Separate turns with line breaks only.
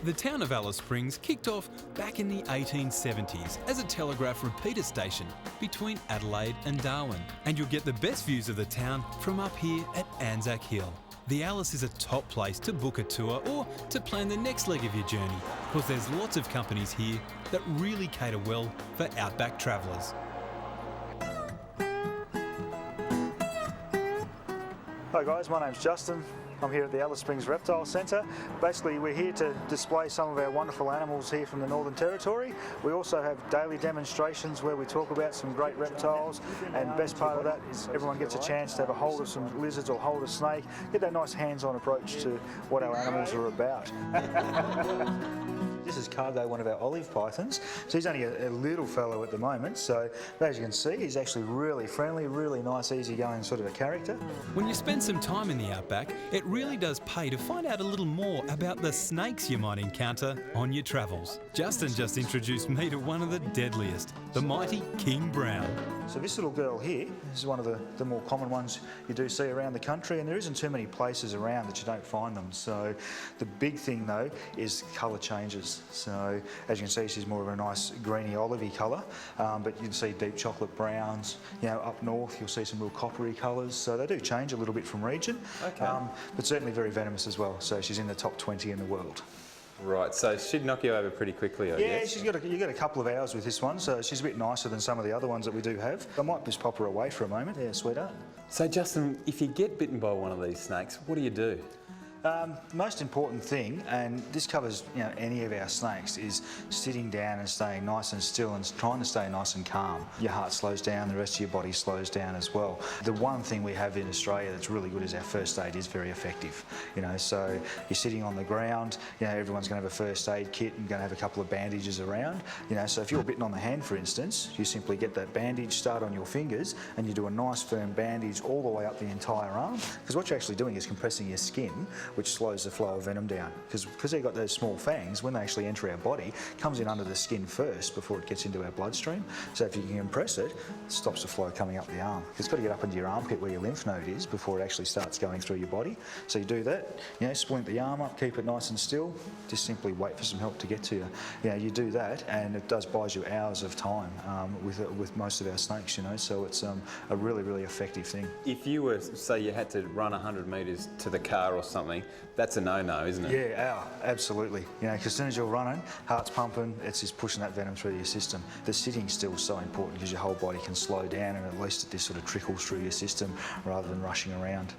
The town of Alice Springs kicked off back in the 1870s as a telegraph repeater station between Adelaide and Darwin. And you'll get the best views of the town from up here at Anzac Hill. The Alice is a top place to book a tour or to plan the next leg of your journey, because there's lots of companies here that really cater well for outback travellers.
Hi guys, my name's Justin. I'm here at the Alice Springs Reptile Centre. Basically, we're here to display some of our wonderful animals here from the Northern Territory. We also have daily demonstrations where we talk about some great reptiles, and best part of that is everyone gets a chance to have a hold of some lizards or hold a snake, get that nice hands-on approach to what our animals are about. This is Cargo, one of our olive pythons. So he's only a little fellow at the moment, so as you can see, he's actually really friendly, really nice, easygoing sort of a character.
When you spend some time in the outback, it really does pay to find out a little more about the snakes you might encounter on your travels. Justin just introduced me to one of the deadliest, the mighty King Brown.
So this little girl here, this is one of the more common ones you do see around the country, and there isn't too many places around that you don't find them. So the big thing though is colour changes. So as you can see, she's more of a nice greeny olivey colour, but you can see deep chocolate browns. You know, up north you'll see some real coppery colours, so they do change a little bit from region.
Okay.
But certainly very venomous as well. So she's in the top 20 in the world.
Right, so she'd knock you over pretty quickly, I guess.
Yeah, you got a couple of hours with this one, so she's a bit nicer than some of the other ones that we do have. I might just pop her away for a moment. Yeah, sweetheart.
So Justin, if you get bitten by one of these snakes, what do you do?
Most important thing, and this covers any of our snakes, is sitting down and staying nice and still and trying to stay nice and calm. Your heart slows down, the rest of your body slows down as well. The one thing we have in Australia that's really good is our first aid is very effective. So you're sitting on the ground, everyone's going to have a first aid kit and going to have a couple of bandages around. So if you're bitten on the hand, for instance, you simply get that bandage, start on your fingers, and you do a nice firm bandage all the way up the entire arm, because what you're actually doing is compressing your skin, which slows the flow of venom down. Because they've got those small fangs, when they actually enter our body, it comes in under the skin first before it gets into our bloodstream. So if you can compress it, it stops the flow coming up the arm. It's got to get up into your armpit where your lymph node is before it actually starts going through your body. So you do that, splint the arm up, keep it nice and still, just simply wait for some help to get to you. You do that, and it does buy you hours of time with most of our snakes, so it's a really, really effective thing.
If you were, say you had to run 100 metres to the car or something, that's a no-no, isn't it?
Yeah, absolutely. Because as soon as you're running, heart's pumping, it's just pushing that venom through your system. The sitting's still so important because your whole body can slow down, and at least it just sort of trickles through your system rather than rushing around.